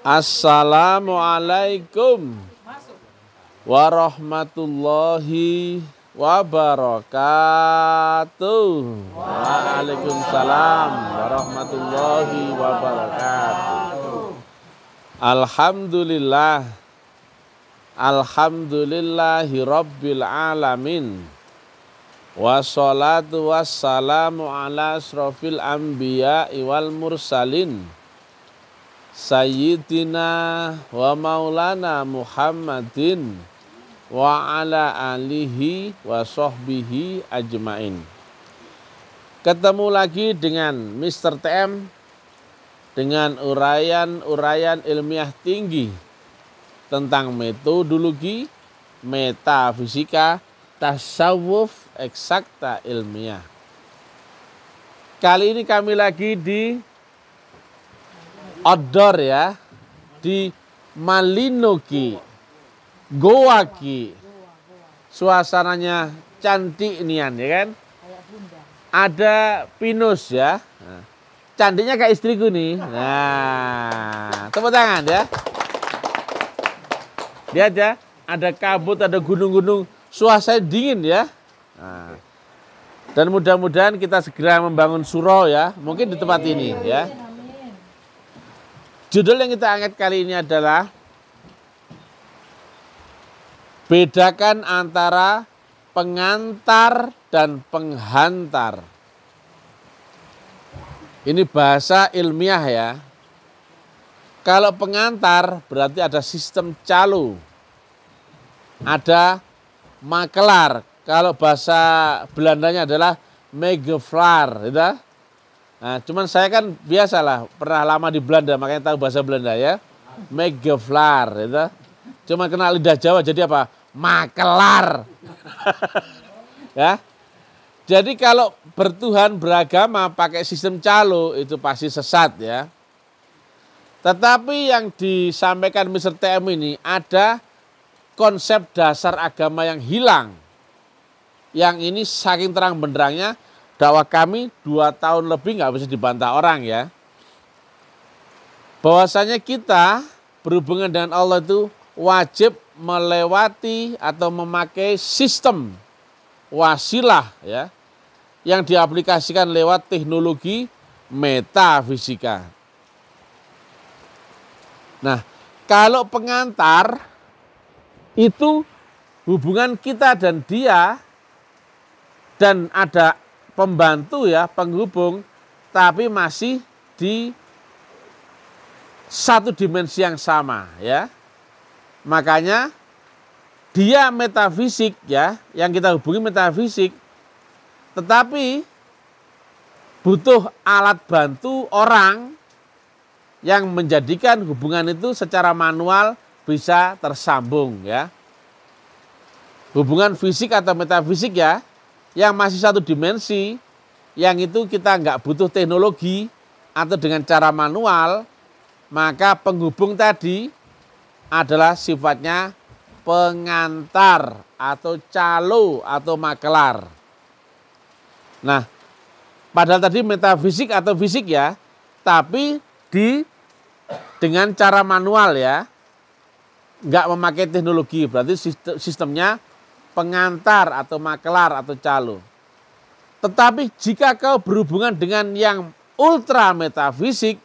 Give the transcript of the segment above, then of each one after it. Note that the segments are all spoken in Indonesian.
Assalamualaikum warahmatullahi wabarakatuh. Waalaikumsalam warahmatullahi wabarakatuh. Alhamdulillah. Alhamdulillahi rabbil alamin. Wassalatu wassalamu ala asrofil anbiya'i wal mursalin. Sayyidina wa maulana Muhammadin wa ala alihi wa sahbihi ajmain. Ketemu lagi dengan Mr. TM dengan uraian ilmiah tinggi tentang metodologi, metafisika, tasawuf, eksakta ilmiah. Kali ini kami lagi di outdoor ya, di Malinoki, Goa Ki. Suasananya cantik nian ya kan? Ada pinus ya. Nah, cantiknya kayak istriku nih. Nah, tepuk tangan ya. Lihat ya, ada kabut, ada gunung-gunung, suasana dingin ya. Nah, dan mudah-mudahan kita segera membangun surau ya, mungkin di tempat ini ya. Judul yang kita angkat kali ini adalah bedakan antara pengantar dan penghantar. Ini bahasa ilmiah ya. Kalau pengantar berarti ada sistem calo, ada makelar. Kalau bahasa Belandanya adalah megevlar, gitu. Nah, cuman saya kan biasalah pernah lama di Belanda, makanya tahu bahasa Belanda ya. Megevlar, gitu. Cuma kenal lidah Jawa jadi apa? Makelar. Ya. Jadi kalau bertuhan beragama pakai sistem calo itu pasti sesat ya. Tetapi yang disampaikan Mr. TM ini ada konsep dasar agama yang hilang. Yang ini saking terang benderangnya dakwah kami 2 tahun lebih nggak bisa dibantah orang ya. Bahwasanya kita berhubungan dengan Allah itu wajib melewati atau memakai sistem wasilah ya, yang diaplikasikan lewat teknologi metafisika. Nah, kalau pengantar itu hubungan kita dan dia, dan ada pembantu ya, penghubung, tapi masih di satu dimensi yang sama ya. Makanya dia metafisik ya, yang kita hubungi metafisik, tetapi butuh alat bantu orang yang menjadikan hubungan itu secara manual bisa tersambung ya. Hubungan fisik atau metafisik ya, yang masih satu dimensi, yang itu kita nggak butuh teknologi atau dengan cara manual, maka penghubung tadi adalah sifatnya pengantar atau calo atau makelar. Nah, padahal tadi metafisik atau fisik ya, tapi dengan cara manual ya, nggak memakai teknologi, berarti sistemnya pengantar atau makelar atau calo. Tetapi jika kau berhubungan dengan yang ultra metafisik,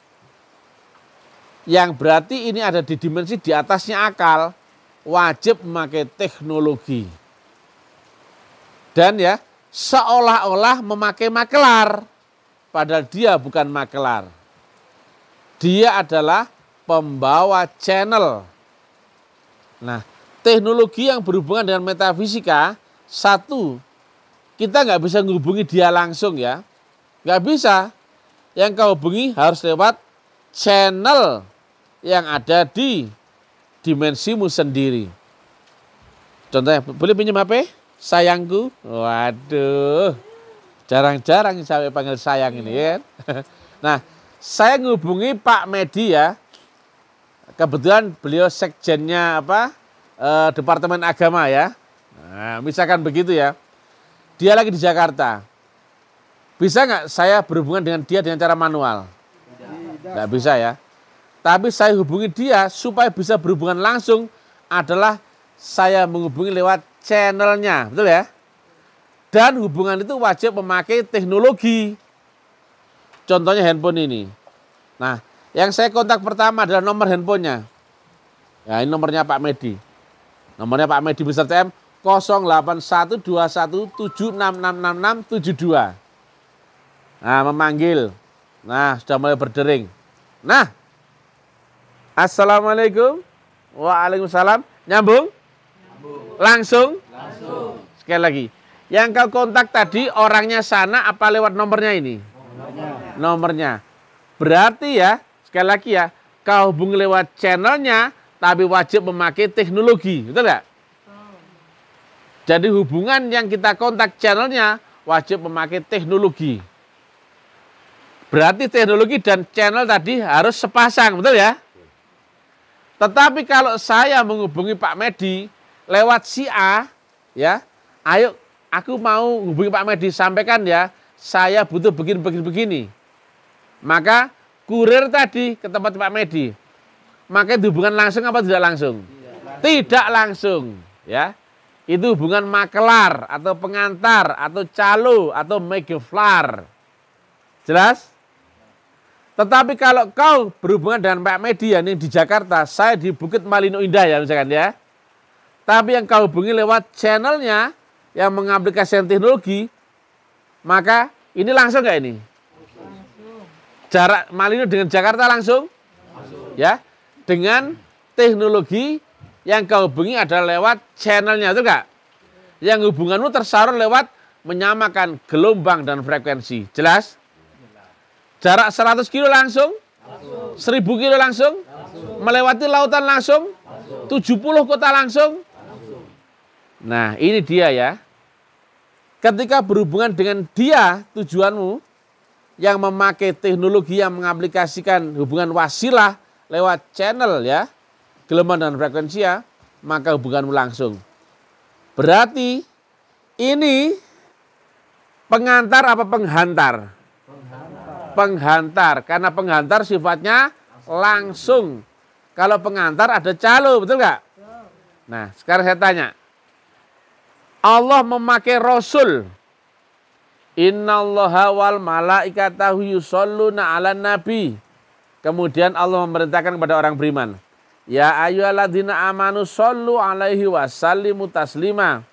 yang berarti ini ada di dimensi di atasnya akal, wajib memakai teknologi. Dan ya, seolah-olah memakai makelar, padahal dia bukan makelar. Dia adalah pembawa channel. Nah, teknologi yang berhubungan dengan metafisika, satu, kita nggak bisa menghubungi dia langsung ya. Nggak bisa. Yang kau hubungi harus lewat channel yang ada di dimensimu sendiri. Contohnya, boleh pinjam HP? Sayangku. Waduh, jarang-jarang saya panggil sayang ini ya. Nah, saya menghubungi Pak Medi ya. Kebetulan beliau sekjennya Departemen Agama ya. Nah, misalkan begitu ya. Dia lagi di Jakarta. Bisa nggak saya berhubungan dengan dia dengan cara manual? Nggak bisa ya. tapi saya hubungi dia supaya bisa berhubungan langsung adalah saya menghubungi lewat channelnya, betul ya? Dan hubungan itu wajib memakai teknologi. Contohnya handphone ini. Nah, yang saya kontak pertama adalah nomor handphonenya. Ya, ini nomornya Pak Medi. Nomornya Pak Medi beserta M 081217666672. Nah, memanggil. Nah, sudah mulai berdering. Nah, Assalamualaikum. Waalaikumsalam. Nyambung? Langsung? Sekali lagi. Yang kau kontak tadi orangnya sana apa lewat nomornya ini? Nomornya. Berarti ya, sekali lagi ya, kau hubungi lewat channelnya, tapi wajib memakai teknologi. Betul nggak? Jadi hubungan yang kita kontak channelnya wajib memakai teknologi. Berarti teknologi dan channel tadi harus sepasang, betul ya? Tetapi kalau saya menghubungi Pak Medi lewat si A, ya, ayo aku mau hubungi Pak Medi, sampaikan ya, saya butuh begini. Maka kurir tadi ke tempat Pak Medi. Maka itu hubungan langsung apa tidak langsung? Tidak langsung, ya. Itu hubungan makelar atau pengantar atau calo atau megaflar. Jelas? Tetapi kalau kau berhubungan dengan Pak Medi ini di Jakarta, saya di Bukit Malino Indah ya misalkan ya. Tapi yang kau hubungi lewat channelnya yang mengaplikasikan teknologi, maka ini langsung nggak ini? Jarak Malino dengan Jakarta langsung? Ya, dengan teknologi yang kau hubungi adalah lewat channelnya, itu nggak? Yang hubunganmu tersalur lewat menyamakan gelombang dan frekuensi. Jelas? Jarak 100 kilo langsung? 1000 kilo langsung? Melewati lautan langsung? 70 kota langsung? Nah, ini dia ya. Ketika berhubungan dengan dia tujuanmu yang memakai teknologi yang mengaplikasikan hubungan wasilah lewat channel ya, gelombang dan frekuensi ya, maka hubunganmu langsung. Berarti ini pengantar apa penghantar? Penghantar, karena penghantar sifatnya langsung. Kalau pengantar ada calo, betul nggak? Nah, sekarang saya tanya. Allah memakai Rasul. Innallaha wal malaikatahu yusholluna 'alan nabi. Kemudian Allah memerintahkan kepada orang beriman. Ya ayyuhalladzina amanu shollu 'alaihi wasallimu taslima.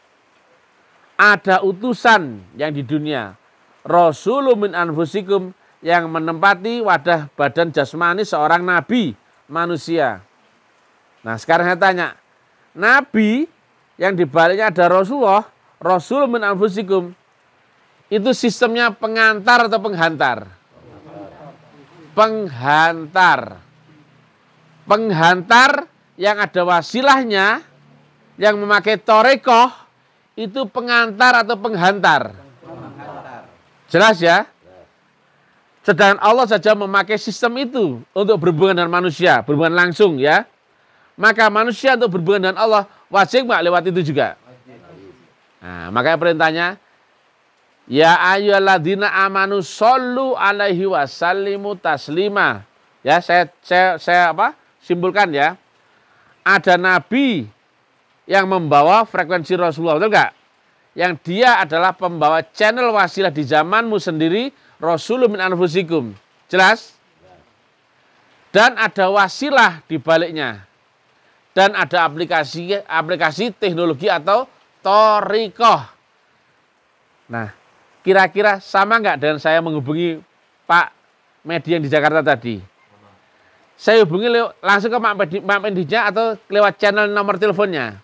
Ada utusan yang di dunia. Rasulun min anfusikum, yang menempati wadah badan jasmani seorang nabi manusia. Nah, sekarang saya tanya, nabi yang dibaliknya ada Rasulullah, Rasul min anfusikum, itu sistemnya pengantar atau penghantar? Penghantar. Penghantar yang ada wasilahnya, yang memakai torekoh, itu pengantar atau penghantar? Jelas ya? Sedangkan Allah saja memakai sistem itu untuk berhubungan dengan manusia, berhubungan langsung ya. Maka manusia untuk berhubungan dengan Allah wajib nggak lewat itu juga? Nah, makanya perintahnya, ya ayyuhalladzina amanu shollu 'alaihi wasallimu taslima. Ya, saya simpulkan ya. Ada nabi yang membawa frekuensi Rasulullah, betul nggak? Yang dia adalah pembawa channel wasilah di zamanmu sendiri, Rasulun min anfusikum. Jelas? Dan ada wasilah di baliknya. Dan ada aplikasi teknologi atau thoriqah. Nah, kira-kira sama nggak dengan saya menghubungi Pak Medi yang di Jakarta tadi? Saya hubungi langsung ke Pak Medinya atau lewat channel nomor teleponnya?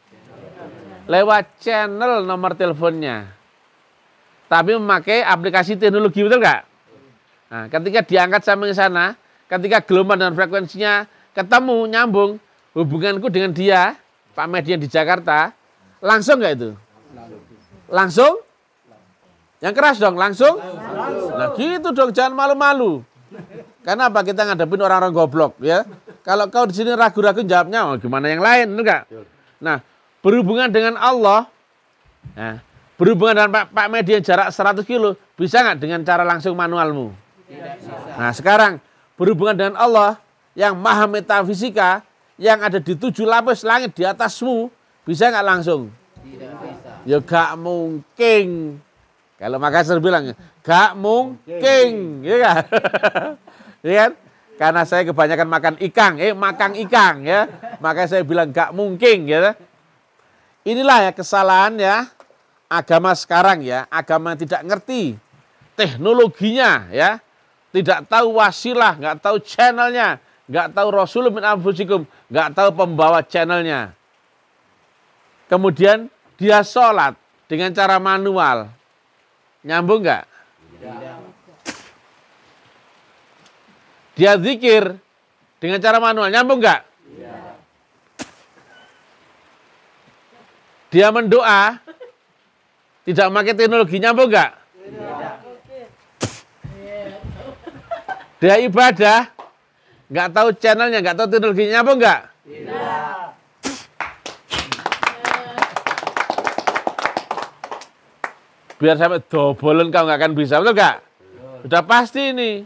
Lewat channel nomor teleponnya. Tapi memakai aplikasi teknologi, betul nggak? Nah, ketika diangkat sampai ke sana, ketika gelombang dan frekuensinya ketemu, nyambung, hubunganku dengan dia, Pak Medi yang di Jakarta, langsung nggak itu? Langsung? Yang keras dong, langsung? Nah gitu dong, jangan malu-malu. Karena apa? Kita ngadepin orang-orang goblok ya. Kalau kau di sini ragu-ragu jawabnya, oh, gimana yang lain, betul nggak? Nah, berhubungan dengan Allah, nah, berhubungan dengan Pak Medi yang jarak 100 kilo, bisa nggak dengan cara langsung manualmu? Nah, sekarang berhubungan dengan Allah yang maha metafisika, yang ada di 7 lapis langit di atasmu, bisa nggak langsung? Tidak bisa. Ya gak mungkin. Kalau Makassar bilang, gak mungkin. Ya kan? Ya kan? Karena saya kebanyakan makan ikan, ya. Makanya saya bilang gak mungkin, ya. Inilah ya kesalahan ya agama sekarang ya, agama yang tidak ngerti teknologinya ya, tidak tahu wasilah, nggak tahu channelnya, nggak tahu Rasulullah min anfusikum, nggak tahu pembawa channelnya. Kemudian dia sholat dengan cara manual, nyambung nggak? Dia zikir dengan cara manual, nyambung nggak? Dia mendoa, tidak memakai teknologi, nyambung nggak? Dia ibadah, nggak tahu channelnya, nggak tahu teknologinya, nyambung nggak? Biar sampai dobolen kau nggak akan bisa, betul nggak? Udah pasti ini.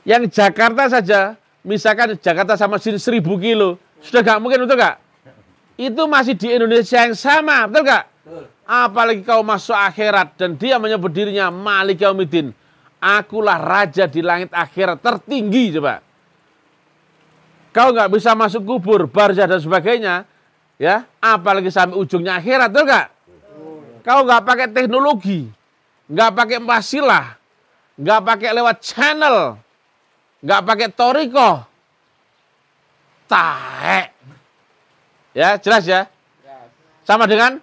Yang Jakarta saja, misalkan Jakarta sama sini 1000 kilo, sudah nggak mungkin, betul nggak? Itu masih di Indonesia yang sama, betul nggak? Apalagi kau masuk akhirat dan dia menyebut dirinya Malik Yaumiddin. Akulah raja di langit akhirat tertinggi, coba. Kau nggak bisa masuk kubur, barzah dan sebagainya, ya. Apalagi sampai ujungnya akhirat, betul nggak? Kau nggak pakai teknologi, nggak pakai wasilah, nggak pakai lewat channel, nggak pakai toriko, taek. Ya, jelas ya? Sama dengan?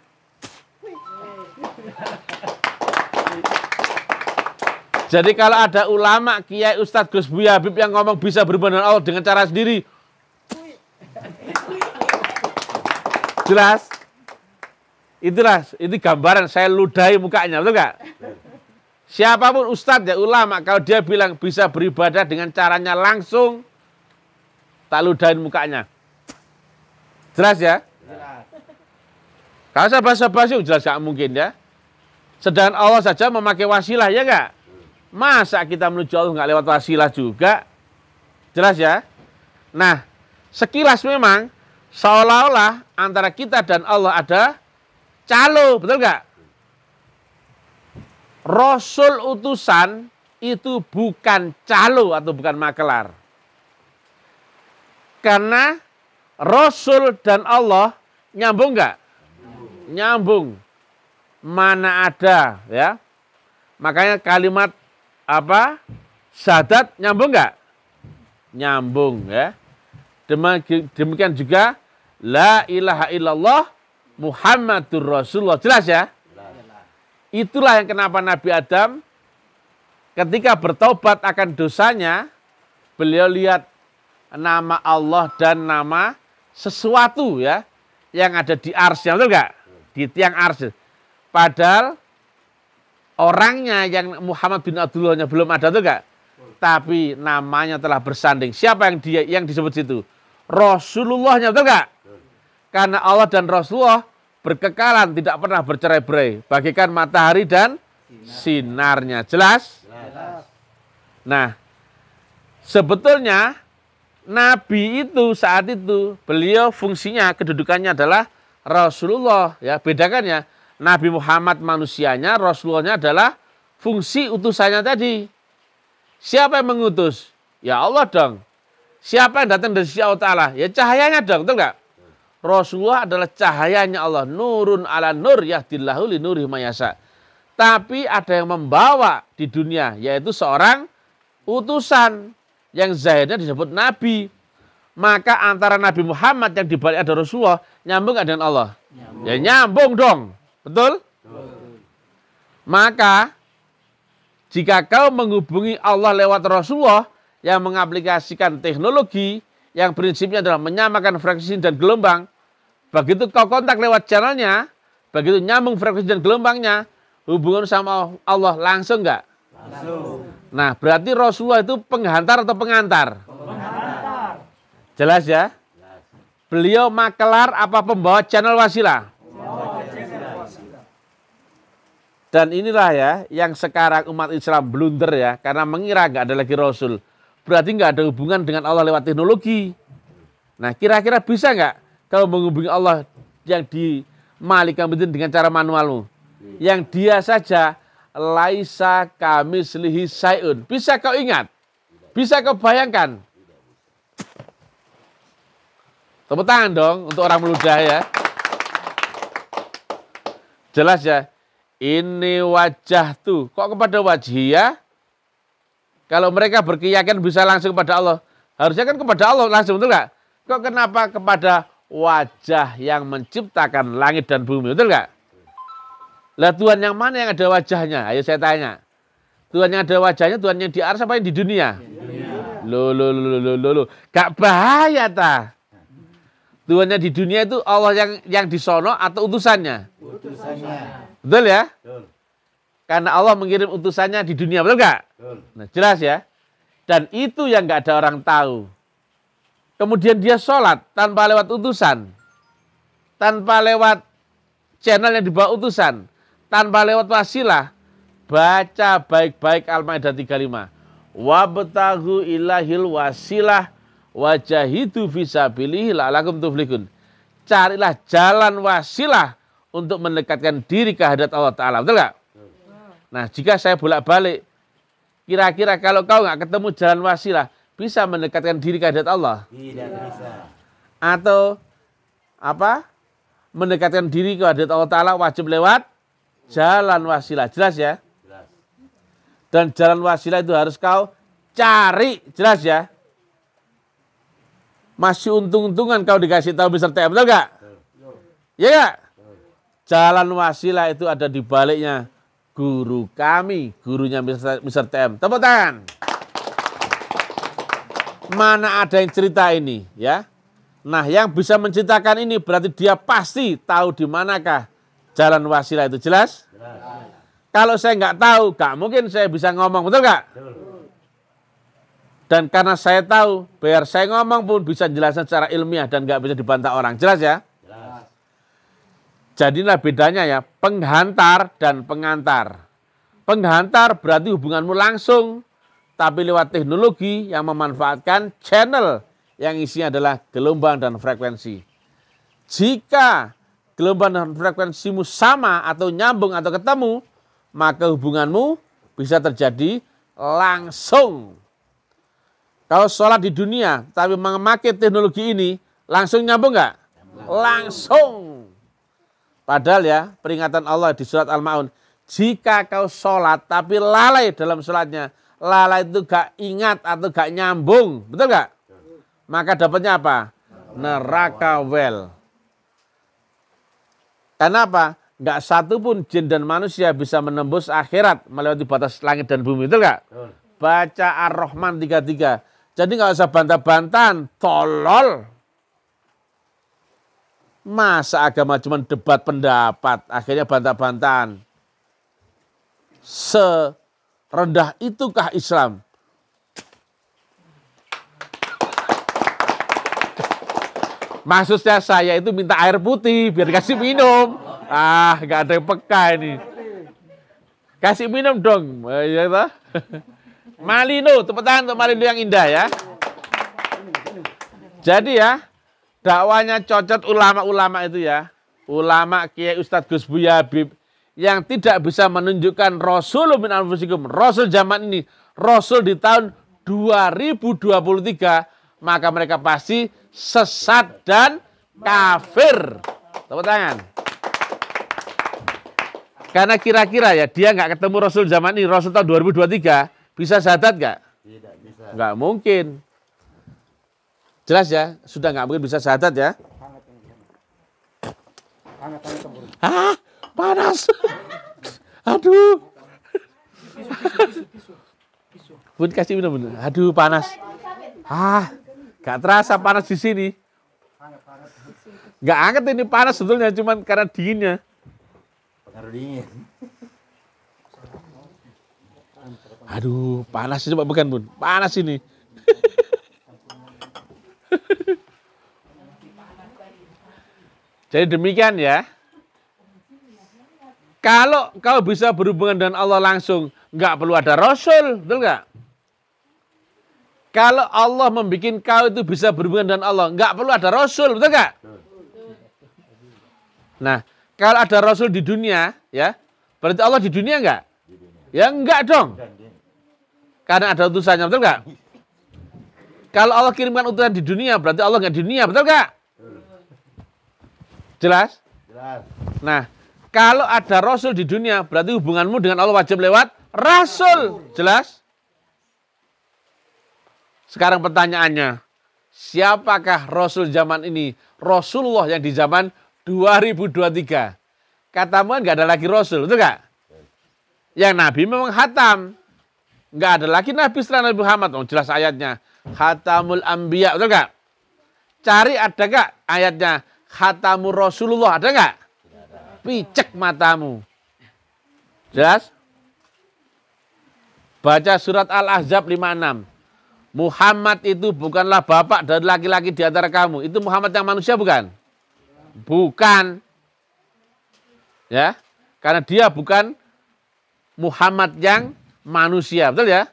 Jadi kalau ada ulama, kiai, ustadz, Gus Buya Habib yang ngomong bisa berhubungan dengan Allah dengan cara sendiri. Jelas? Itulah, itu gambaran saya ludahi mukanya, betul nggak? Siapapun ustadz ya, ulama, kalau dia bilang bisa beribadah dengan caranya langsung, tak ludahin mukanya. Jelas ya? Kalau saya basa-basi jelas gak mungkin ya. Sedangkan Allah saja memakai wasilah, ya enggak? Masa kita menuju Allah nggak lewat wasilah juga? Jelas ya? Nah, sekilas memang seolah-olah antara kita dan Allah ada calo, betul nggak? Rasul utusan itu bukan calo atau bukan makelar. Karena Rasul dan Allah nyambung nggak? Nyambung. Mana ada ya? Makanya kalimat apa? Syahadat nyambung nggak? Nyambung ya. Demikian juga la ilaha illallah Muhammadur Rasulullah. Jelas ya? Itulah yang kenapa Nabi Adam ketika bertobat akan dosanya, beliau lihat nama Allah dan nama sesuatu ya yang ada di arsy, betul nggak? Di tiang arsy. Padahal orangnya yang Muhammad bin Abdullahnya belum ada, betul nggak? Tapi namanya telah bersanding. Siapa yang disebut situ? Rasulullahnya, betul nggak? Karena Allah dan Rasulullah berkekalan, tidak pernah bercerai-berai, bagaikan matahari dan sinarnya. Jelas? Nah, sebetulnya Nabi itu saat itu beliau fungsinya kedudukannya adalah Rasulullah ya, bedakan ya. Nabi Muhammad manusianya, Rasulullahnya adalah fungsi utusannya tadi. Siapa yang mengutus? Ya Allah dong. Siapa yang datang dari sisi Allah Ta'ala? Ya cahayanya dong, betul nggak? Rasulullah adalah cahayanya Allah. Nurun ala nur yahdillahu li nurih mayasa. Tapi ada yang membawa di dunia, yaitu seorang utusan yang zahirnya disebut Nabi. Maka antara Nabi Muhammad yang dibalik ada Rasulullah, nyambung nggak dengan Allah? Nyambung. Ya nyambung dong. Betul? Maka jika kau menghubungi Allah lewat Rasulullah yang mengaplikasikan teknologi yang prinsipnya adalah menyamakan frekuensi dan gelombang, begitu kau kontak lewat channelnya, begitu nyambung frekuensi dan gelombangnya, hubungan sama Allah langsung nggak? Langsung. Nah, berarti Rasulullah itu penghantar atau pengantar? Pengantar. Jelas ya? Beliau makelar apa pembawa channel wasilah? Dan inilah ya yang sekarang umat Islam blunder ya, karena mengira nggak ada lagi Rasul. berarti nggak ada hubungan dengan Allah lewat teknologi. Nah, kira-kira bisa nggak kau menghubungi Allah yang di Malikam dengan cara manualmu? Yang dia saja laisa kamislihi syai'un. Bisa kau ingat? Bisa kau bayangkan? Tepuk tangan dong untuk orang meludah ya. Jelas ya. Ini wajah tuh. Kok kepada wajhiyah? Kalau mereka berkeyakinan bisa langsung kepada Allah. Harusnya kan kepada Allah langsung, betul nggak? Kok kenapa kepada wajah yang menciptakan langit dan bumi, betul nggak? Lah Tuhan yang mana yang ada wajahnya? Ayo saya tanya. Tuhan yang ada wajahnya, Tuhan yang di arsy apa yang di dunia? Loh. Gak bahaya ta? Tuhannya di dunia itu Allah yang di sono atau utusannya? Utusannya. Betul ya? Betul. Karena Allah mengirim utusannya di dunia, betul nggak? Nah, jelas ya. Dan itu yang nggak ada orang tahu. Kemudian dia sholat tanpa lewat utusan, tanpa lewat channel yang dibawa utusan, tanpa lewat wasilah. Baca baik-baik Al-Maidah 35. Wabtaghu ilahil wasilah wajahidu fisabilihi la'alakum tuflihun. Carilah jalan wasilah untuk mendekatkan diri ke hadirat Allah Ta'ala. Betul nggak? Nah, jika saya bolak-balik, kira-kira kalau kau nggak ketemu jalan wasilah, bisa mendekatkan diri ke hadirat Allah? Tidak bisa. Atau apa? Mendekatkan diri ke hadirat Allah Ta'ala wajib lewat jalan wasilah. Jelas ya? Jelas. Dan jalan wasilah itu harus kau cari. Jelas ya? Masih untung-untungan kau dikasih tahu Mr. TM, betul nggak? Iya nggak? Jalan wasilah itu ada di baliknya guru kami, gurunya Mr. TM. Tepuk tangan. Mana ada yang cerita ini, ya? Nah, yang bisa menceritakan ini berarti dia pasti tahu di manakah jalan wasilah itu. Jelas? Jelas. Kalau saya nggak tahu, nggak mungkin saya bisa ngomong, betul nggak? Dan karena saya tahu, biar saya ngomong pun bisa jelaskan secara ilmiah dan nggak bisa dibantah orang. Jelas ya? Jelas. Jadilah bedanya ya, penghantar dan pengantar. Penghantar berarti hubunganmu langsung, tapi lewat teknologi yang memanfaatkan channel yang isinya adalah gelombang dan frekuensi. Jika gelombang dan frekuensimu sama atau nyambung atau ketemu, maka hubunganmu bisa terjadi langsung. Kalau sholat di dunia, tapi memakai teknologi ini, langsung nyambung nggak? Langsung. Padahal ya, peringatan Allah di surat Al-Ma'un, jika kau sholat tapi lalai dalam sholatnya, lalai itu gak ingat atau gak nyambung, betul gak? Maka dapatnya apa? Neraka well. Karena apa? Gak satu pun jin dan manusia bisa menembus akhirat melewati batas langit dan bumi, betul gak? Baca Ar-Rahman 33. Jadi gak usah bantah-bantahan, tolol. Masa agama cuma debat pendapat, akhirnya bantah-bantahan. Serendah itukah Islam? Maksudnya saya itu minta air putih biar kasih minum. Ah, gak ada yang peka ini. Kasih minum dong. Ya, Malino, tepuk tangan untuk Malino yang indah ya. Jadi ya, dakwanya cocok ulama-ulama itu ya. Ulama Kiai Ustadz Gus Buya Habib yang tidak bisa menunjukkan Rasul min anfusikum, Rasul zaman ini, Rasul di tahun 2023, maka mereka pasti sesat dan kafir. Tepuk tangan. Karena kira-kira ya dia nggak ketemu Rasul zaman ini, Rasul tahun 2023, bisa syahadat nggak? Tidak bisa. Nggak mungkin. Jelas ya, sudah nggak mungkin bisa syahadat ya. Hah? Panas. Aduh. Bun kasih minum bun. Aduh panas. Ah, nggak terasa panas di sini. Nggak anget ini panas sebetulnya, cuman karena dinginnya. Pengaruh dingin. Aduh, panas coba bukan bun, panas ini. Jadi demikian ya. Kalau kau bisa berhubungan dengan Allah langsung, nggak perlu ada Rasul, betul nggak? Kalau Allah membuat kau itu bisa berhubungan dengan Allah, nggak perlu ada Rasul, betul nggak? Nah, kalau ada Rasul di dunia, ya, berarti Allah di dunia nggak? Ya enggak dong. Karena ada utusannya, betul nggak? Kalau Allah kirimkan utusan di dunia, berarti Allah nggak di dunia, betul nggak? Jelas? Jelas. Nah, kalau ada Rasul di dunia, berarti hubunganmu dengan Allah wajib lewat Rasul. Jelas? Sekarang pertanyaannya, siapakah Rasul zaman ini? Rasulullah yang di zaman 2023. Katamu kan nggak ada lagi Rasul, betul nggak? Yang Nabi memang khatam. Nggak ada lagi Nabi setelah Nabi Muhammad. Oh, jelas ayatnya. Khatamul Anbiya, betul nggak? Cari ada nggak ayatnya? Khatamul Rasulullah, ada nggak? Picek matamu. Jelas? Baca surat Al-Ahzab 56. Muhammad itu bukanlah bapak dari laki-laki di antara kamu. Itu Muhammad yang manusia bukan? Bukan. Ya, karena dia bukan Muhammad yang manusia, betul ya?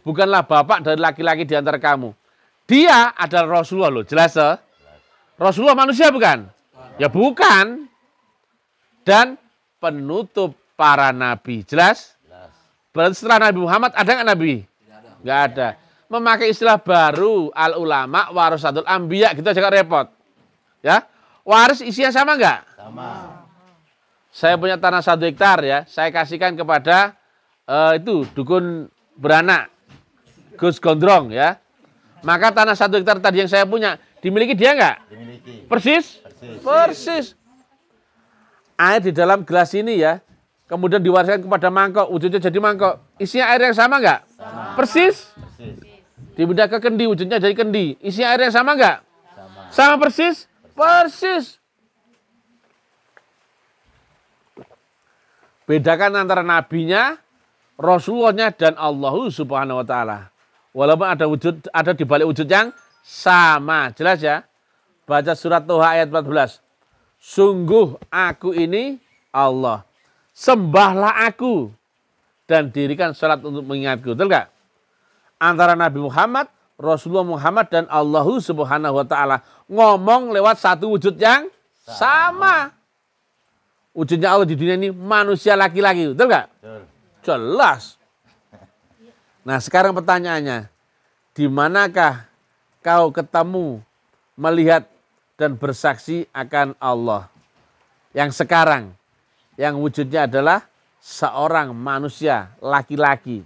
Bukanlah bapak dari laki-laki di antara kamu. Dia adalah Rasulullah loh, jelas ya? Rasulullah manusia bukan? Ya bukan. Dan penutup para nabi, jelas? Berarti setelah Nabi Muhammad ada nggak nabi? Nggak ada. Memakai istilah baru, al-ulama warasatul anbiya, gitu aja repot. Ya, waris isinya sama nggak? Sama. Saya punya tanah 1 hektar ya, saya kasihkan kepada itu dukun beranak, Gus Gondrong ya. Maka tanah 1 hektar tadi yang saya punya dimiliki dia nggak? Dimiliki. Persis? Persis. Air di dalam gelas ini ya, kemudian diwariskan kepada mangkok, wujudnya jadi mangkok. Isinya air yang sama nggak? Sama. Persis? Persis. Dipindah ke kendi, wujudnya jadi kendi. Isinya air yang sama nggak? Sama. Sama persis? Persis. Bedakan antara nabinya, Rasulullahnya, dan Allah Subhanahu wa Ta'ala. Walaupun ada di balik wujud yang sama. Jelas ya? Baca surat Toha ayat 14. Sungguh aku ini Allah. Sembahlah aku dan dirikan salat untuk mengingatku. Betul nggak? Antara Nabi Muhammad, Rasulullah Muhammad, dan Allah Subhanahu wa Ta'ala ngomong lewat satu wujud yang sama. Wujudnya Allah di dunia ini manusia laki-laki. Betul nggak? Jelas. Nah, sekarang pertanyaannya, di manakah kau ketemu, melihat, dan bersaksi akan Allah? Yang sekarang, yang wujudnya adalah seorang manusia laki-laki.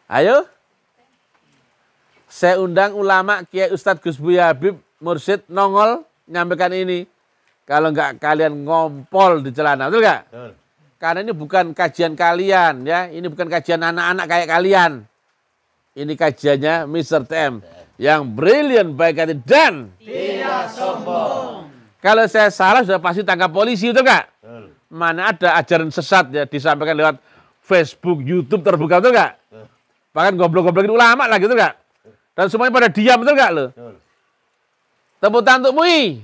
Ayo, saya undang ulama Kiai Ustadz Gus Buya Habib Mursyid nongol nyampaikan ini. Kalau enggak kalian ngompol di celana, betul enggak? Betul. Karena ini bukan kajian kalian ya, ini bukan kajian anak-anak kayak kalian. Ini kajiannya Mr. TM yang brilliant, baik hati dan tidak sombong. Kalau saya salah sudah pasti tangkap polisi, betul enggak? Betul. Mana ada ajaran sesat ya disampaikan lewat Facebook, YouTube terbuka, betul enggak? Bahkan goblok-goblokin ulama lah gitu enggak? Dan semuanya pada diam, betul enggak lo? Betul. Tepuk tangan untuk MUI.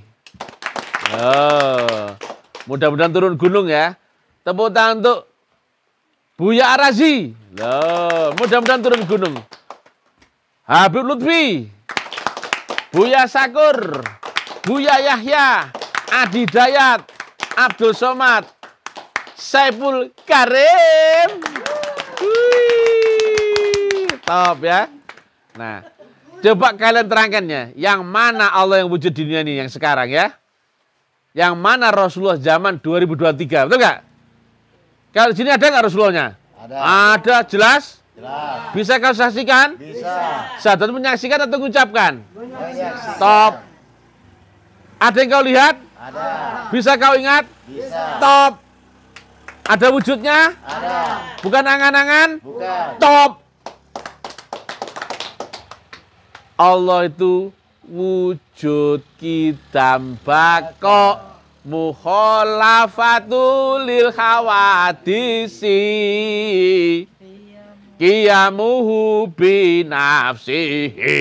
Oh, mudah-mudahan turun gunung ya. Tepuk tangan untuk Buya Arazi. Loh, mudah-mudahan turun gunung. Habib Lutfi, Buya Sakur, Buya Yahya, Adi Dayat, Abdul Somad, Saiful Karim. Top ya. Nah, coba kalian terangkannya. Yang mana Allah yang wujud di dunia ini yang sekarang ya? Yang mana Rasulullah zaman 2023? Betul nggak? Kalau di sini ada nggak Rasulullahnya? Ada. Ada, jelas? Jelas. Bisa kau saksikan? Bisa. Sahadat menyaksikan atau mengucapkan? Menyaksikan. Top. Ada yang kau lihat? Ada. Bisa kau ingat? Bisa. Top. Ada wujudnya? Ada. Bukan angan-angan? Bukan. Top. Allah itu wujud kitam bako mukholafatul lil khawadisi qiyamuhu binafsihi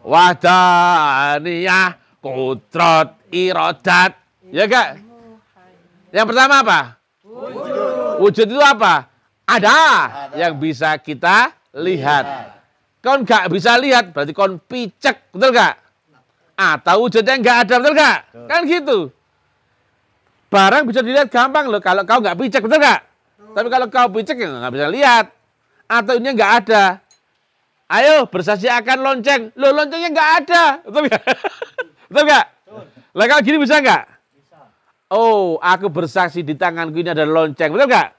wadaniyah kudrat iradat. Ya gak? Yang pertama apa? Wujud itu apa? Ada yang bisa kita lihat. Kau nggak bisa lihat, berarti kau picek, betul nggak? Atau wujudnya nggak ada, betul nggak? Kan gitu. Barang bisa dilihat gampang loh, kalau kau nggak picek, betul nggak? Tapi kalau kau picek, ya nggak bisa lihat. Atau ini nggak ada. Ayo bersaksi akan lonceng. Loh, loncengnya nggak ada, betul nggak? Betul nggak? Lah kalau gini bisa nggak? Oh, aku bersaksi di tanganku ini ada lonceng, betul nggak?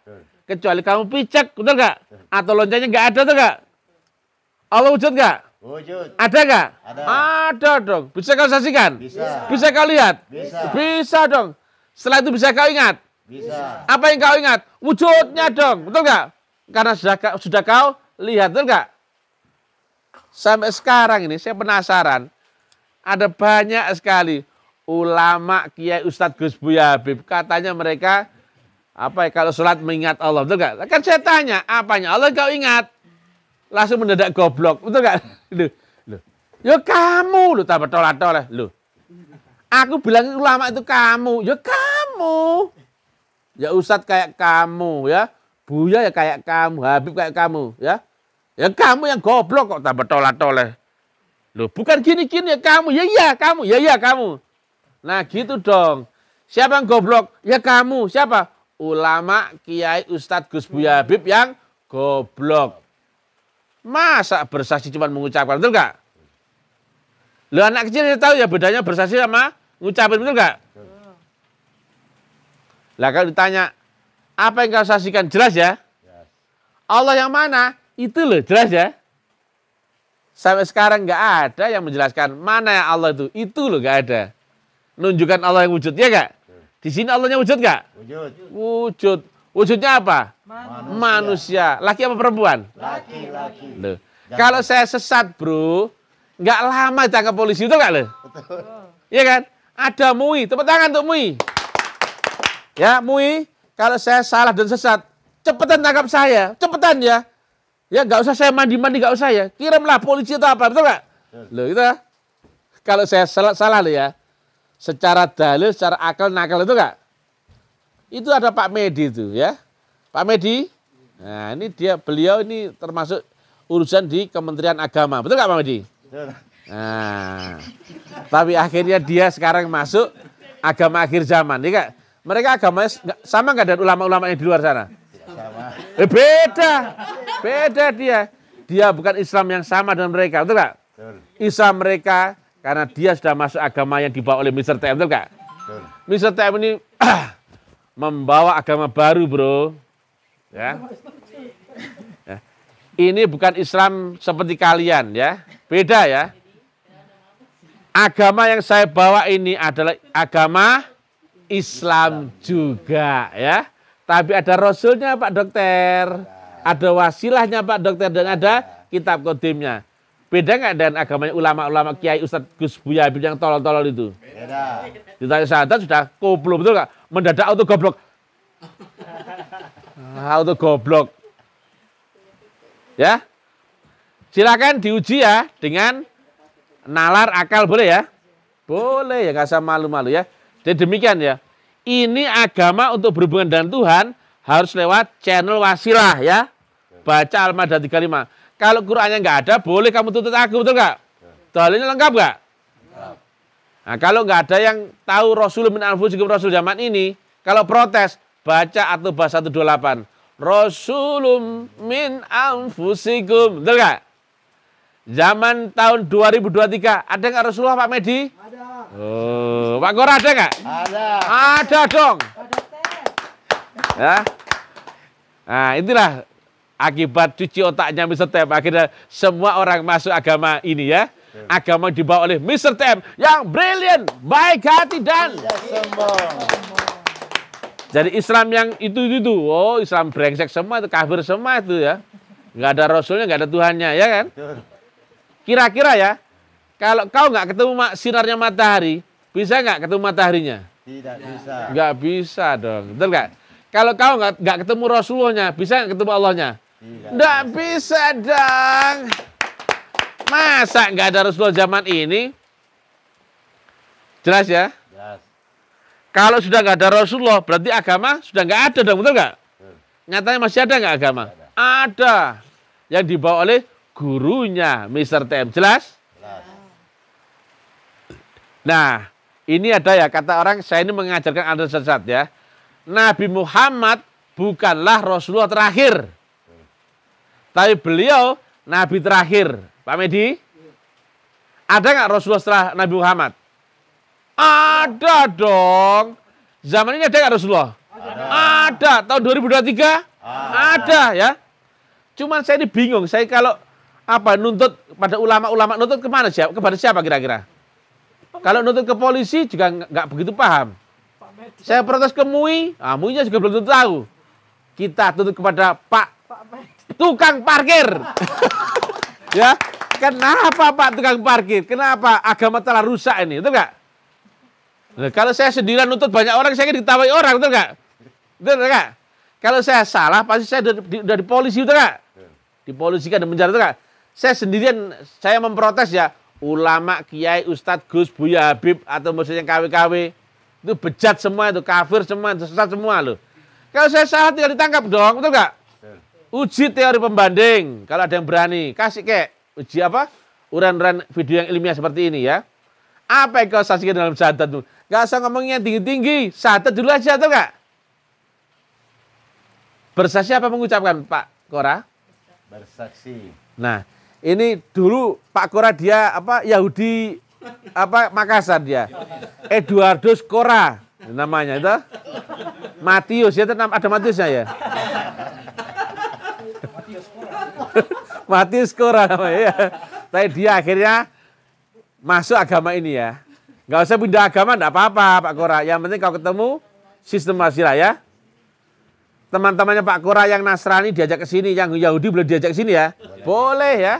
Kecuali kamu picek, betul nggak? Atau loncengnya nggak ada, betul nggak? Allah wujud nggak? Wujud. Ada nggak? Ada. Ada dong. Bisa kau saksikan? Bisa. Bisa kau lihat? Bisa. Bisa dong. Setelah itu bisa kau ingat? Bisa. Apa yang kau ingat? Wujudnya dong, betul nggak? Karena sudah kau lihat, betul nggak? Sampai sekarang ini saya penasaran. Ada banyak sekali ulama, kiai, ustadz, Gus Buya Habib. Katanya mereka kalau sholat mengingat Allah, betul nggak? Kan saya tanya, apanya Allah kau ingat? Langsung mendadak goblok, betul nggak? Loh. Ya kamu, lu tambah tolak-tolak, lu. Aku bilang ulama itu kamu, ya kamu. Ya ustadz kayak kamu, ya. Buya ya kayak kamu, Habib kayak kamu, ya. Ya kamu yang goblok kok tambah tolak-tolak. Loh, bukan gini-gini ya kamu, ya iya kamu, ya iya kamu. Nah gitu dong. Siapa yang goblok? Ya kamu. Siapa? Ulama, kiai, ustadz, Gus Buya Habib yang goblok. Masa bersaksi cuma mengucapkan, betul nggak? Loh, anak kecil saya tahu ya bedanya bersaksi sama ngucapin, betul nggak? Lah kalau ditanya, apa yang kau saksikan? Jelas ya? Allah yang mana? Itu loh, jelas ya? Sampai sekarang nggak ada yang menjelaskan mana yang Allah itu. Itu loh nggak ada. Nunjukkan Allah yang wujud, ya nggak? Di sini Allahnya wujud nggak? Wujud. Wujud. Wujudnya apa? Manusia. Laki apa perempuan? Laki-laki. Loh. Kalau saya sesat, bro, nggak lama ditangkap polisi, itu nggak loh? Iya kan? Ada MUI, tepuk tangan untuk MUI. Ya, MUI, kalau saya salah dan sesat, cepetan tangkap saya, cepetan ya. Ya nggak usah saya mandi-mandi, nggak usah ya. Kirimlah polisi atau apa, betul nggak? Loh, itu kalau saya salah loh ya. Secara dalil, secara akal, nakal itu nggak? Itu ada Pak Medi itu ya. Pak Medi, nah ini beliau ini termasuk urusan di Kementerian Agama. Betul nggak Pak Medi? Betul. Nah, tapi akhirnya dia sekarang masuk agama akhir zaman. Ya, Kak? Mereka agamanya sama nggak dengan ulama-ulama yang di luar sana? Sama. Beda dia. Dia bukan Islam yang sama dengan mereka, betul nggak? Betul. Islam mereka karena dia sudah masuk agama yang dibawa oleh Mr. TM, betul nggak? Betul. Mr. TM ini membawa agama baru, bro. Ya. Ini bukan Islam seperti kalian, ya. Beda ya. Agama yang saya bawa ini adalah agama Islam juga, ya. Tapi ada rasulnya Pak Dokter, ada wasilahnya Pak Dokter, dan ada kitab kodimnya. Beda nggak dengan agamanya ulama-ulama kiai Ustadz Gus Buya Habib yang tolol-tolol itu? Beda. Ditanya syahadat sudah koplo, betul nggak? Mendadak auto goblok. Auto goblok. Ya, silakan diuji ya dengan nalar akal, boleh ya? Boleh ya, nggak usah malu-malu ya. Jadi demikian ya. Ini agama untuk berhubungan dengan Tuhan harus lewat channel wasilah ya. Baca Al-Maidah 35. Kalau Qur'annya nggak ada, boleh kamu tuntut aku, betul nggak? Dalilnya lengkap nggak? Nah, kalau nggak ada yang tahu Rasul min anfusikum, Rasul zaman ini, kalau protes, baca atau bahasa 128. Rasulum min anfusikum, betul nggak? Zaman tahun 2023, ada nggak Rasulullah Pak Medi? Ada. Oh, Pak Gora ada nggak? Ada. Ada dong. Ya. Nah, itulah akibat cuci otaknya Mr. TM. Akhirnya semua orang masuk agama ini ya. Agama yang dibawa oleh Mr. TM yang brilian, baik hati dan Sombong. jadi Islam yang itu. Oh, Islam brengsek semua itu, kafir semua itu ya. Nggak ada Rasulnya, nggak ada Tuhannya, ya kan? Betul. Kira-kira ya, kalau kau nggak ketemu sinarnya matahari, bisa nggak ketemu mataharinya? Tidak bisa. Nggak bisa dong, betul nggak? Kalau kau nggak ketemu Rasulullahnya, bisa nggak ketemu Allahnya? Tidak. Nggak bisa dong. Masa nggak ada Rasulullah zaman ini? Jelas ya? Jelas. Kalau sudah nggak ada Rasulullah, berarti agama sudah nggak ada dong, betul nggak? Betul. Nyatanya masih ada nggak agama? Ada. Yang dibawa oleh gurunya Mr. TM. Jelas? Jelas. Nah, ini ada ya kata orang, saya ini mengajarkan Anda sesat ya. Nabi Muhammad bukanlah Rasulullah terakhir. Tapi beliau Nabi terakhir. Pak Medi? Ada nggak Rasulullah setelah Nabi Muhammad? Ada dong. Zaman ini ada nggak Rasulullah? Ada. Tahun 2023? Ada ya. Cuman saya ini bingung. Saya kalau nuntut pada ulama-ulama, nuntut kemana siapa? Kepada siapa kira-kira? Kalau nuntut ke polisi juga nggak begitu paham. Saya protes ke MUI, MUI-nya juga belum tentu tahu. Kita tuntut kepada Pak tukang parkir. Ya, kenapa Pak tukang parkir? Kenapa agama telah rusak ini? Betul nggak? Nah, kalau saya sendirian nuntut banyak orang, saya ditawai orang, betul nggak? Betul nggak? Kalau saya salah, pasti saya udah di polisi, betul nggak? Dipolisikan dan penjara, betul nggak? Saya sendirian, saya memprotes ya. Ulama, kiai, ustadz, Gus, Buya Habib, atau maksudnya KW-KW, itu bejat semua, itu kafir semua, itu sesat semua loh. Kalau saya salah tinggal ditangkap dong, betul nggak? Uji teori pembanding, kalau ada yang berani. Kasih kayak, uji apa? Uran-uran video yang ilmiah seperti ini ya. Apa yang kau saksikan dalam syahadat itu? Gak usah ngomongnya tinggi-tinggi, syahadat dulu aja, betul nggak? Bersaksi apa mengucapkan Pak Kora? Bersaksi. Nah, ini dulu Pak Kora dia Yahudi Makassar dia. Eduardus Kora namanya itu. Matius ya, ada Matiusnya ya. Matius Kora namanya ya. Tapi dia akhirnya masuk agama ini ya. Nggak usah pindah agama, enggak apa-apa Pak Kora. Yang penting kau ketemu sistem wasilah ya. Teman-temannya Pak Kora yang Nasrani diajak ke sini, yang Yahudi belum diajak ke sini ya. Boleh ya.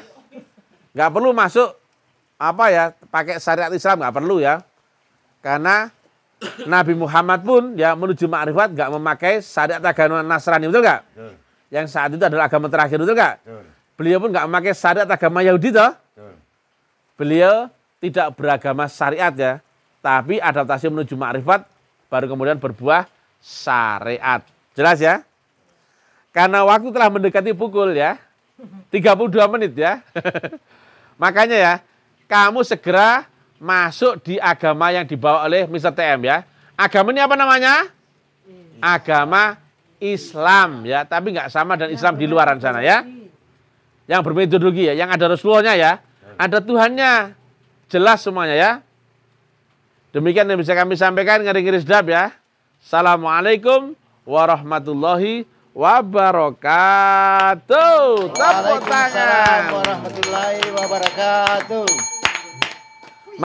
Nggak perlu masuk pakai syariat Islam, nggak perlu ya. Karena Nabi Muhammad pun ya menuju ma'rifat nggak memakai syariat agama Nasrani, betul nggak? Yang saat itu adalah agama terakhir, betul nggak? Beliau pun nggak memakai syariat agama Yahudi toh. Beliau tidak beragama syariat ya, tapi adaptasi menuju ma'rifat baru kemudian berbuah syariat. Jelas ya? Karena waktu telah mendekati pukul ya, 32 menit ya. Makanya ya, kamu segera masuk di agama yang dibawa oleh Mr. TM ya. Agama ini apa namanya? Agama Islam ya, tapi nggak sama dengan Islam di luaran sana ya. Yang bermetodologi ya, yang ada Rasulullahnya ya, ada Tuhannya, jelas semuanya ya. Demikian yang bisa kami sampaikan, ngeri-ngeri sedap ya. Assalamualaikum warahmatullahi wabarakatuh. Tepuk tangan. Waalaikumsalam warahmatullahi wabarakatuh.